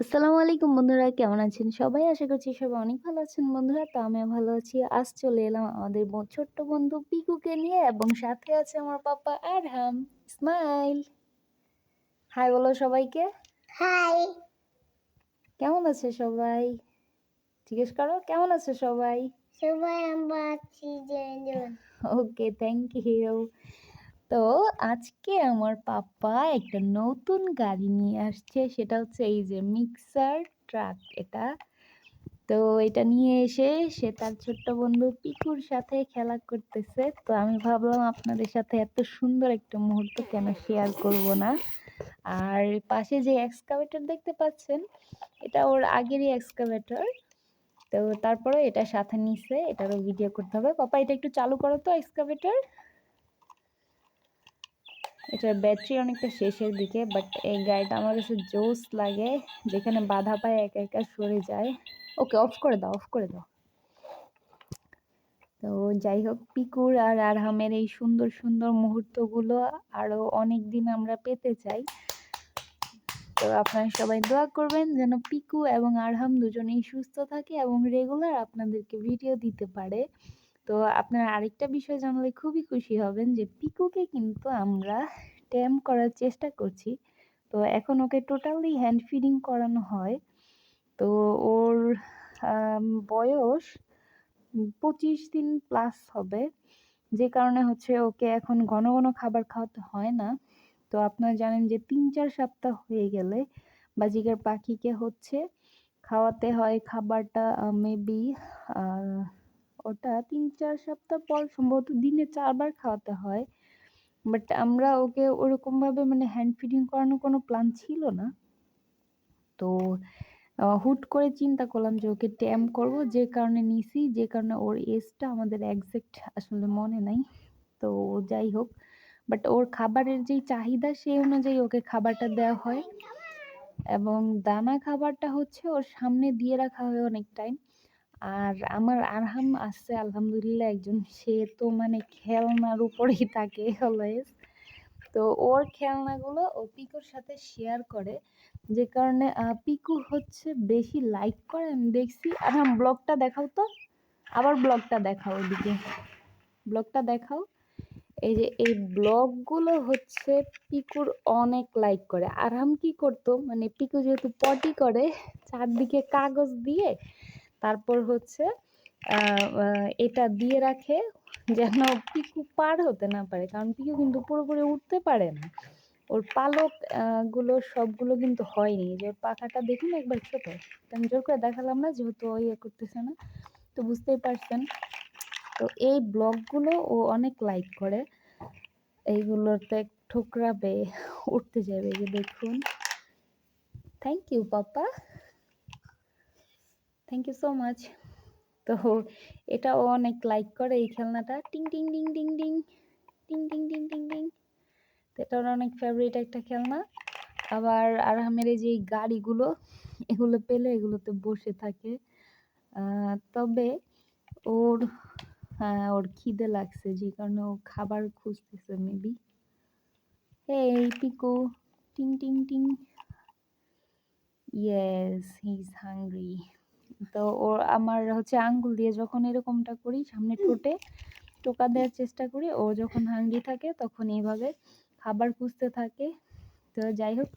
আসসালামু আলাইকুম বন্ধুরা, কেমন আছেন সবাই? আশা করছি সবাই অনেক ভালো আছেন বন্ধুরা। তো আমিও ভালো আছি। আজ চলে এলাম আমাদের ছোট্ট বন্ধু পিকুকে নিয়ে এবং সাথে আছে আমার পাপা আরহাম। স্মাইল, হাই বলো সবাইকে। হাই। কেমন আছে সবাই? জিজ্ঞেস করো কেমন আছে সবাই। সবাই আমরা আছি যেজন। ওকে, থ্যাংক ইউ। তো আজকে আমার পাপা একটা নতুন গাড়ি নিয়ে আসছে, সেটা হচ্ছে এই যে মিক্সার ট্রাক। তো এটা নিয়ে এসে সে তার ছোট্ট বন্ধু পিকুর সাথে খেলা করতেছে। তো আমি ভাবলাম আপনাদের সাথে এত সুন্দর একটা মুহূর্ত কেন শেয়ার করব না। আর পাশে যে এক্সকাভেটর দেখতে পাচ্ছেন, এটা ওর আগেরই এক্সকাভেটর। তো তারপরে এটা সাথে নিছে, এটারও ভিডিও করতে হবে। পাপা এটা একটু চালু করো তো এক্সকাভেটর। এটার ব্যাটারি অনেকটা শেষের দিকে, বাট এই গাড়িটা আমার কাছে জোস লাগে, যেখানে বাধা পায় একা একা সরে যায়। ওকে, অফ করে দাও, অফ করে দাও। তো যাই হোক, পিকুর আর আরহামের এই সুন্দর সুন্দর মুহূর্তগুলো আরো অনেক দিন আমরা পেতে চাই। তো আপনারা সবাই দোয়া করবেন যেন পিকু এবং আরহাম দুজনেই সুস্থ থাকে এবং রেগুলার আপনাদেরকে ভিডিও দিতে পারে। তো আপনারা আরেকটা বিষয় জানলে খুবই খুশি হবেন যে পিকুকে কিন্তু আমরা ট্যাম করার চেষ্টা করছি। তো এখন ওকে টোটালি হ্যান্ড ফিডিং করানো হয়। তো ওর বয়স 25 দিন প্লাস হবে, যে কারণে হচ্ছে ওকে এখন ঘন ঘন খাবার খাওয়াতে হয় না। তো আপনারা জানেন যে 3-4 সপ্তাহ হয়ে গেলে বাজিকার পাখিকে হচ্ছে খাওয়াতে হয় খাবারটা, মেবি ওটা 3-4 সপ্তাহ পর সম্ভবত দিনে 4 বার খাওয়াতে হয়। বাট আমরা ওকে ওরকম ভাবে মানে হ্যান্ড ফিডিং করানোর কোনো প্ল্যান ছিল না। তো হুট করে চিন্তা করলাম যে ওকে ট্যাম করব, যে কারণে নিছি, যে কারণে ওর এজটা আমাদের একজ্যাক্ট আসলে মনে নাই। তো যাই হোক, বাট ওর খাবারের যেই চাহিদা সেই অনুযায়ী ওকে খাবারটা দেওয়া হয় এবং দানা খাবারটা হচ্ছে ওর সামনে দিয়ে রাখা হয় অনেক টাইম। আর আমার আরহাম আছে আলহামদুলিল্লাহ একজন, সে তো মানে খেলনার উপরেই থাকে অলওয়েজ। তো ওর খেলনাগুলো ও পিকুর সাথে শেয়ার করে, যে কারণে পিকু হচ্ছে বেশি লাইক করে আমি দেখছি। আরহাম ব্লগটা দেখাও তো, আবার ব্লগটা দেখাও, ওদিকে ব্লগটা দেখাও। এই যে এই ব্লগগুলো হচ্ছে পিকুর অনেক লাইক করে। আরহাম কি করতো, মানে পিকু যেহেতু পটি করে, চারদিকে কাগজ দিয়ে তারপর হচ্ছে এটা দিয়ে রাখে যেন পিকু পার হতে না পারে, কারণ পিকু কিন্তু পুরোপুরি উঠতে পারে না। ওর পালক গুলো সবগুলো কিন্তু হয়নি, যে ওর পাখাটা দেখুন একবার ছোট। আমি জোর করে দেখালাম না যেহেতু ও ইয়ে করতেছে না, তো বুঝতেই পারছেন। তো এই ব্লগগুলো ও অনেক লাইক করে, এইগুলোতে ঠোকরাবে, উঠতে যাবে, যে দেখুন। Thank you papa, thank you so much. তো এটা ও অনেক লাইক করে এই খেলনাটা, টিং টিং ডিং ডিং ডিং, টিং টিং ডিং ডিং ডিং। তো এটা ওর অনেক ফেভারিট একটা খেলনা। আবার আরহামের এই যে গাড়িগুলো, এগুলো পেলে এগুলোতে বসে থাকে। তবে ওর ওর খিদে লাগছে, যে কারণে ও খাবার খুঁজতেছে মেবি। এই পিকু, টিং টিং টিং, ইয়েস হি ইজ হাংরি। তো ওর আমার হচ্ছে আঙ্গুল দিয়ে যখন এরকমটা করি সামনে ঠোঁটে টোকা দেওয়ার চেষ্টা করি, ও যখন হাংরি থাকে তখন এইভাবে খাবার খুঁজতে থাকে। তো যাই হোক,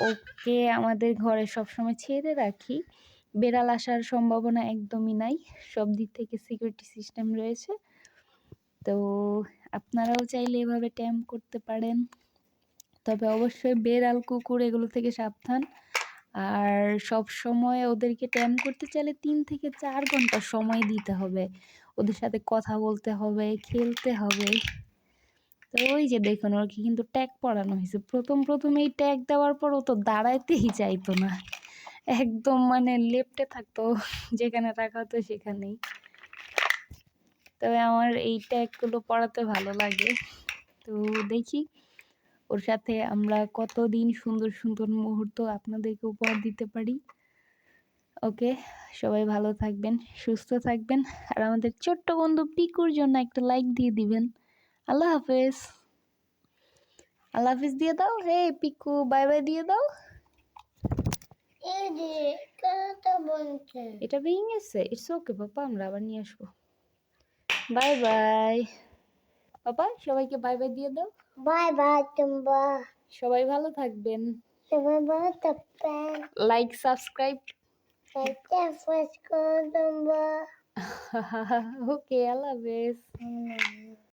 ওকে আমাদের ঘরে সবসময় ছেড়ে রাখি, বেড়াল আসার সম্ভাবনা একদমই নাই, সব দিক থেকে সিকিউরিটি সিস্টেম রয়েছে। তো আপনারাও চাইলে এভাবে ট্যাম করতে পারেন, তবে অবশ্যই বেড়াল কুকুর এগুলো থেকে সাবধান। আর সব সময় ওদেরকে ট্যাম করতে চাইলে 3 থেকে 4 ঘন্টা সময় দিতে হবে, ওদের সাথে কথা বলতে হবে, খেলতে হবে। তো ওই যে দেখুন, ওকে কিন্তু ট্যাগ পরানো হয়েছে। প্রথম এই ট্যাগ দেওয়ার পর ও তো দাঁড়াইতেই চাইতো না, একদম মানে লেপ্টে থাকতো, যেখানে রাখা হতো সেখানেই। তবে আমার এই ট্যাগগুলো পরাতে ভালো লাগে। তো দেখি ওর সাথে আমরা কতদিন সুন্দর সুন্দর মুহূর্ত আপনাদেরকে উপহার দিতে পারি। ওকে, সবাই ভালো থাকবেন, সুস্থ থাকবেন, আর আমাদের ছোট্ট বন্ধু পিকুর জন্য একটা লাইক দিয়ে দিবেন। আল্লাহ হাফেজ, আল্লাহ হাফেজ দিয়ে দাও। হে পিকু, বাই বাই দিয়ে দাও। এই যে কত বলছে এটা ভেঙে গেছে। ইটস ওকে পাপা, আমরা আবার নিয়ে আসবো। বাই বাই পাপা, সবাইকে বাই বাই দিয়ে দাও। বাই বাই তোমরা সবাই ভালো থাকবেন। সবাই ভালো থাকবেন লাইক সাবস্ক্রাইব। একটা ফার্স্ট করো তোমরা ওকে, আল্লাহ হাফেজ।